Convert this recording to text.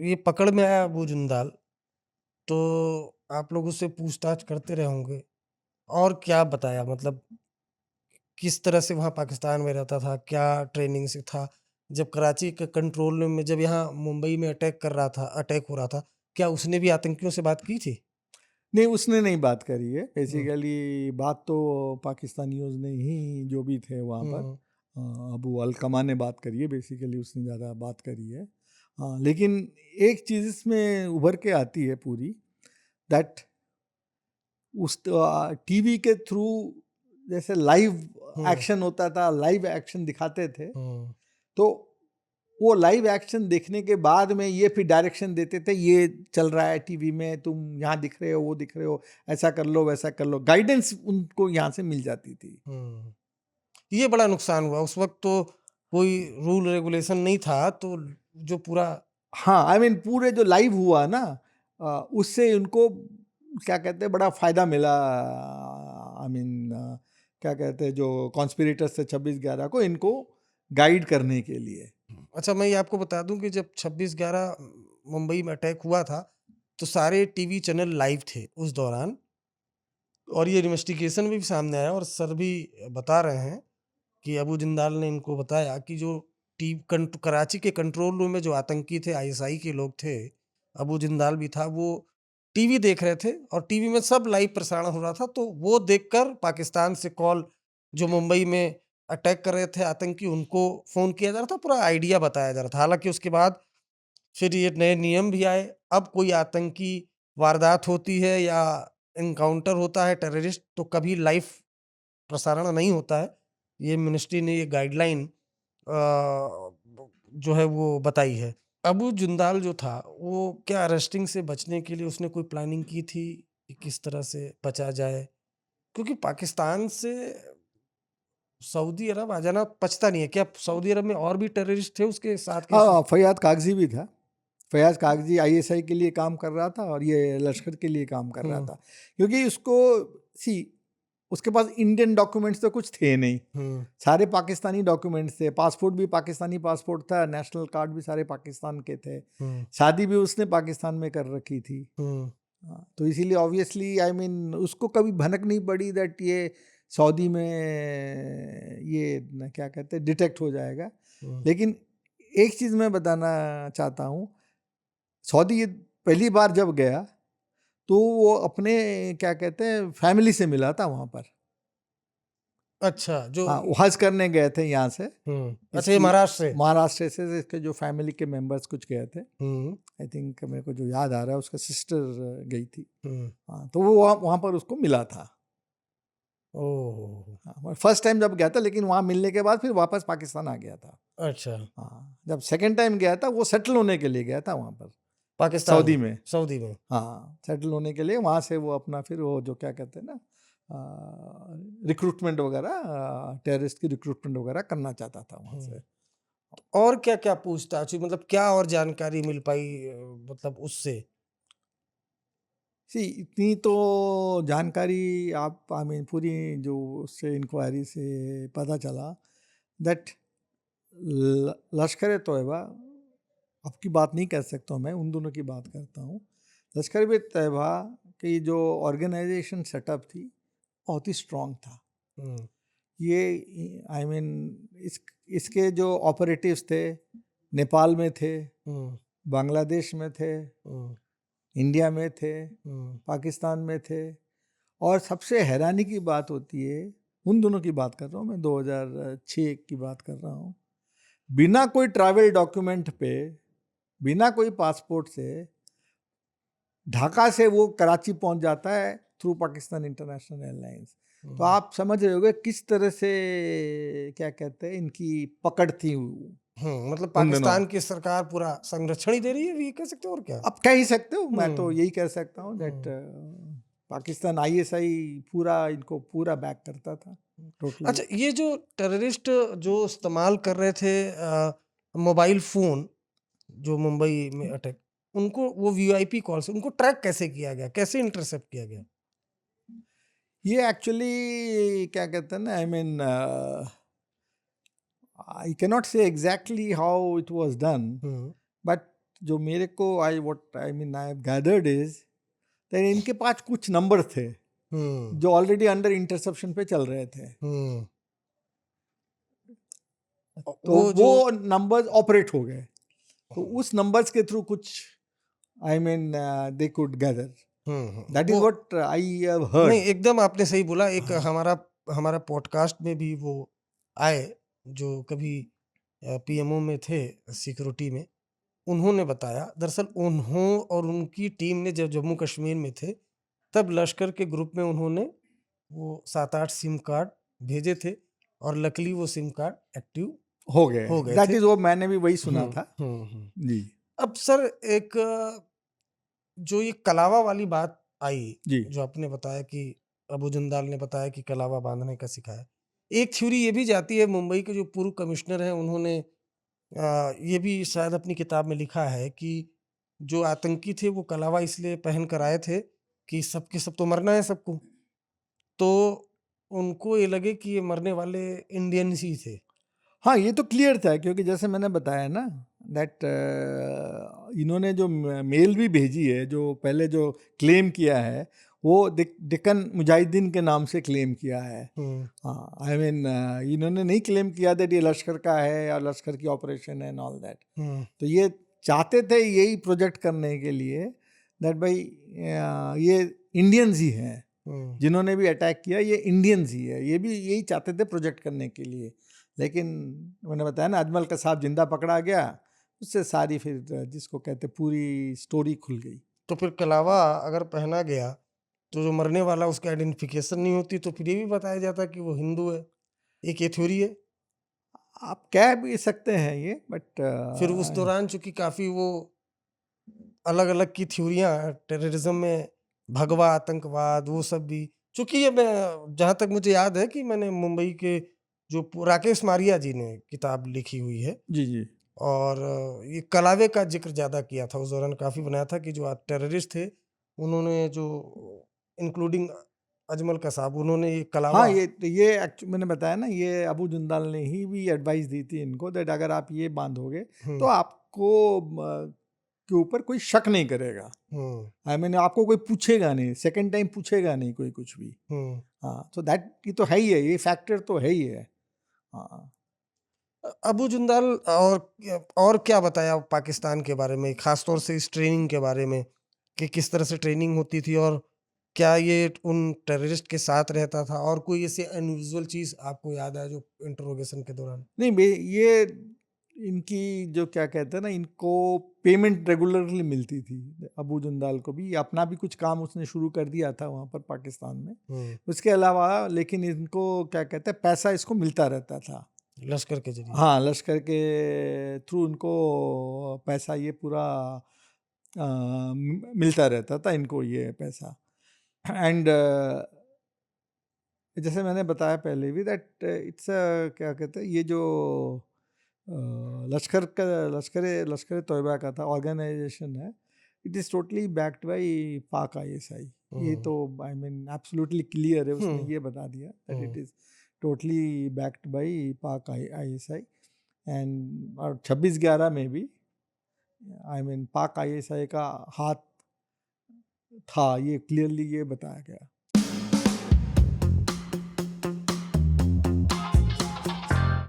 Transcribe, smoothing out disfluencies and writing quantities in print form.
ये पकड़ में आया अबू जिंदाल, तो आप लोग उससे पूछताछ करते रहे होंगे, और क्या बताया? मतलब किस तरह से वहाँ पाकिस्तान में रहता था? क्या ट्रेनिंग से था? जब कराची के कंट्रोल रूम में, जब यहाँ मुंबई में अटैक हो रहा था, क्या उसने भी आतंकियों से बात की थी? नहीं, उसने नहीं बात करी है। हुँ, बेसिकली बात तो पाकिस्तानियों ने ही, जो भी थे वहाँ पर, हुँ, अबू अलकमा ने बात करी है। बेसिकली उसने ज़्यादा बात करी है। हाँ, लेकिन एक चीज़ इसमें उभर के आती है पूरी, दैट उस टीवी के थ्रू जैसे लाइव हुँ, एक्शन होता था, लाइव एक्शन दिखाते थे, हुँ, तो वो लाइव एक्शन देखने के बाद में ये फिर डायरेक्शन देते थे, ये चल रहा है टीवी में, तुम यहाँ दिख रहे हो, वो दिख रहे हो, ऐसा कर लो, वैसा कर लो। गाइडेंस उनको यहाँ से मिल जाती थी। हुँ। ये बड़ा नुकसान हुआ। उस वक़्त तो कोई रूल रेगुलेशन नहीं था, तो जो पूरा हाँ, आई मीन पूरे जो लाइव हुआ ना, उससे उनको क्या कहते हैं, बड़ा फायदा मिला। आई मीन क्या कहते हैं, जो कॉन्स्पिरेटर्स थे 26/11 को, इनको गाइड करने के लिए। अच्छा, मैं ये आपको बता दूँ कि जब 26/11 मुंबई में अटैक हुआ था, तो सारे टीवी चैनल लाइव थे उस दौरान, और ये इन्वेस्टिगेशन में भी सामने आया, और सर भी बता रहे हैं कि अबू जिंदाल ने इनको बताया कि जो कराची के कंट्रोल रूम में जो आतंकी थे, आईएसआई के लोग थे, अबू जिंदाल भी था, वो टीवी देख रहे थे, और टीवी में सब लाइव प्रसारण हो रहा था, तो वो देखकर पाकिस्तान से कॉल, जो मुंबई में अटैक कर रहे थे आतंकी, उनको फोन किया जा रहा था, पूरा आइडिया बताया जा रहा था। हालांकि उसके बाद फिर ये नए नियम भी आए। अब कोई आतंकी वारदात होती है या एनकाउंटर होता है टेररिस्ट, तो कभी लाइव प्रसारण नहीं होता है। ये मिनिस्ट्री ने ये गाइडलाइन जो है वो बताई है। अबू जिंदाल जो था, वो क्या अरेस्टिंग से बचने के लिए उसने कोई प्लानिंग की थी कि किस तरह से बचा जाए? क्योंकि पाकिस्तान से सऊदी अरब आ जाना पचता नहीं है। क्या सऊदी अरब में और भी टेररिस्ट थे उसके साथ के? हाँ, फैयाद कागजी भी था। फैयाज कागजी आईएसआई के लिए काम कर रहा था और ये लश्कर के लिए काम कर रहा हुँ, था, क्योंकि उसको सी उसके पास इंडियन डॉक्यूमेंट्स तो कुछ थे नहीं, हुँ, सारे पाकिस्तानी डॉक्यूमेंट्स थे। पासपोर्ट भी पाकिस्तानी पासपोर्ट था, नेशनल कार्ड भी सारे पाकिस्तान के थे, हुँ, शादी भी उसने पाकिस्तान में कर रखी थी। हुँ, हाँ, तो इसीलिए ऑब्वियसली आई मीन उसको कभी भनक नहीं पड़ी दैट ये सऊदी में ये क्या कहते हैं डिटेक्ट हो जाएगा। हुँ। लेकिन एक चीज़ मैं बताना चाहता हूँ, सऊदी ये पहली बार जब गया तो वो अपने क्या कहते हैं फैमिली से मिला था वहाँ पर। अच्छा, जो हाँ, वो हज करने गए थे यहाँ से, हुँ, अच्छा, ये इसकी महाराष्ट्र से? महाराष्ट्र से इसके जो फैमिली के मेंबर्स कुछ गए थे। हुँ, आई थिंक मेरे को जो याद आ रहा है उसका सिस्टर गई थी। हुँ। हाँ, तो वो वहाँ वहाँ पर उसको मिला था। ओह! हाँ, फर्स्ट टाइम जब गया था, लेकिन वहाँ मिलने के बाद फिर वापस पाकिस्तान आ गया था। अच्छा, हाँ, जब सेकंड टाइम गया था वो सेटल होने के लिए गया था वहाँ पर, पाकिस्तान सऊदी में, में। सऊदी में। हाँ, सेटल होने के लिए वहाँ से वो अपना फिर वो जो क्या कहते हैं ना रिक्रूटमेंट वगैरह, टेररिस्ट की रिक्रूटमेंट वगैरह करना चाहता था वहाँ से। हुँ। और क्या-क्या पूछताछ हुई? मतलब क्या और जानकारी मिल पाई मतलब उससे? सी इतनी तो जानकारी आप आई मीन पूरी जो उससे इंक्वायरी से पता चला दैट लश्कर ए तोयबा, अब की बात नहीं कर सकता हूँ, मैं उन दोनों की बात करता हूँ। लश्कर ए तैयबा की जो ऑर्गेनाइजेशन सेटअप थी बहुत ही स्ट्रांग था। हुँ, ये आई मीन इस इसके जो ऑपरेटिव्स थे नेपाल में थे, हुँ, बांग्लादेश में थे, हुँ, इंडिया में थे, हुँ, पाकिस्तान में थे। और सबसे हैरानी की बात होती है, उन दोनों की बात कर रहा हूँ मैं, 2006 की बात कर रहा हूँ, बिना कोई ट्रैवल डॉक्यूमेंट पे, बिना कोई पासपोर्ट से ढाका से वो कराची पहुंच जाता है थ्रू पाकिस्तान इंटरनेशनल एयरलाइंस। तो हुँ, आप समझ रहे होगे किस तरह से क्या कहते हैं इनकी पकड़ थी हुँ, मतलब उन दिनों। पाकिस्तान की सरकार पूरा संरक्षण ही दे रही है, ये कह सकते हो, और क्या? आप कह ही सकते हो, मैं तो हुँ, यही कह सकता हूँ दैट हुँ, पाकिस्तान आईएसआई पूरा इनको पूरा बैक करता था हुँ। टोटली। अच्छा, ये जो टेररिस्ट जो इस्तेमाल कर रहे थे मोबाइल फ़ोन, जो मुंबई में अटैक, उनको वो वीआईपी कॉल्स, उनको ट्रैक कैसे किया गया? कैसे इंटरसेप्ट किया गया? ये एक्चुअली क्या कहते हैं ना, I mean I cannot say exactly how it was done, hmm, but जो मेरे को I have gathered is that इनके पास कुछ नंबर थे जो ऑलरेडी अंडर इंटरसेप्शन पे चल रहे थे, तो वो जो वो नंबर्स ऑपरेट हो गए, तो उस नंबर्स के थ्रू कुछ they could gather, that is वो व्हाट आई हैव नहीं, हर्ड। एकदम आपने सही बोला। एक हाँ हमारा हमारा पॉडकास्ट में भी वो आए, जो कभी पीएमओ में थे, सिक्योरिटी में। उन्होंने बताया, दरअसल उन्हों और उनकी टीम ने जब जम्मू कश्मीर में थे, तब लश्कर के ग्रुप में उन्होंने वो 7-8 सिम कार्ड भेजे थे, और लकीली वो सिम कार्ड एक्टिव हो गए, हो गए दैट थे। इज वो मैंने भी वही सुना हम्म, था हम्म। जी। अब सर, एक जो ये कलावा वाली बात आई, जी जो आपने बताया कि अबू जिंदाल ने बताया कि कलावा बांधने का सिखाया। एक थ्योरी ये भी जाती है, मुंबई के जो पूर्व कमिश्नर हैं, उन्होंने ये भी शायद अपनी किताब में लिखा है कि जो आतंकी थे वो कलावा इसलिए पहन कर आए थे कि सबके सब तो मरना है सबको, तो उनको ये लगे कि ये मरने वाले इंडियंस ही थे। हाँ, ये तो क्लियर था क्योंकि जैसे मैंने बताया ना दैट इन्होंने जो मेल भी भेजी है, जो पहले जो क्लेम किया है वो डेक्कन मुजाहिदीन के नाम से क्लेम किया है। हम्म, हाँ, इन्होंने नहीं क्लेम किया दैट ये लश्कर का है या लश्कर की ऑपरेशन है एंड ऑल दैट। हम्म, तो ये चाहते थे यही प्रोजेक्ट करने के लिए दैट भाई ये इंडियंस ही हैं, जिन्होंने भी अटैक किया ये इंडियंस ही है, ये भी यही चाहते थे प्रोजेक्ट करने के लिए। लेकिन मैंने बताया ना, अजमल कसाब जिंदा पकड़ा गया, उससे सारी फिर जिसको कहते पूरी स्टोरी खुल गई। तो फिर कलावा अगर पहना गया, तो जो मरने वाला उसकी आइडेंटिफिकेशन नहीं होती, तो फिर ये भी बताया जाता कि वो हिंदू है। एक ये थ्योरी है। आप कह भी सकते हैं ये, बट फिर उस दौरान चूंकि काफी वो अलग अलग की थ्योरियां, टेररिज्म में भगवा आतंकवाद, वो सब भी, चूंकि ये मैं, जहां तक मुझे याद है कि मैंने मुंबई के जो राकेश मारिया जी ने किताब लिखी हुई है, जी जी और ये कलावे का जिक्र ज्यादा किया था, उस दौरान काफी बनाया था कि जो टेररिस्ट थे, उन्होंने जो, इंक्लूडिंग अजमल कसाब, उन्होंने ये हाँ, कलावा। ये एक्चुअली मैंने बताया ना, ये अबू जिंदाल ने ही भी एडवाइस दी थी इनको दैट अगर आप ये बांधोगे तो आपको के ऊपर कोई शक नहीं करेगा। आपको कोई पूछेगा नहीं, सेकंड टाइम पूछेगा नहीं कोई कुछ भी। हाँ, तो दैट ये तो है ही है, ये फैक्टर तो है ही है। हाँ, अबू जिंदाल और क्या बताया पाकिस्तान के बारे में, खासतौर से इस ट्रेनिंग के बारे में, कि किस तरह से ट्रेनिंग होती थी, और क्या ये उन टेररिस्ट के साथ रहता था, और कोई ऐसी अनयूजुअल चीज आपको याद है जो इंटरोगेशन के दौरान? नहीं ये इनकी जो क्या कहते हैं ना, इनको पेमेंट रेगुलरली मिलती थी अबू जिंदाल को भी, अपना भी कुछ काम उसने शुरू कर दिया था वहाँ पर पाकिस्तान में। उसके अलावा लेकिन इनको क्या कहते हैं, पैसा इसको मिलता रहता था लश्कर के जरिए। हाँ, लश्कर के थ्रू इनको पैसा ये पूरा मिलता रहता था इनको ये पैसा। एंड जैसे मैंने बताया पहले भी दैट इट्स क्या कहते हैं, ये जो लश्कर तोयबा का था ऑर्गेनाइजेशन है, it is totally backed by पाक ISI। ये तो एब्सोल्युटली क्लियर है, उसने ये बता दिया that it is totally backed by पाक ISI। एंड और 26/11 में भी पाक ISI का हाथ था, ये क्लियरली ये बताया गया।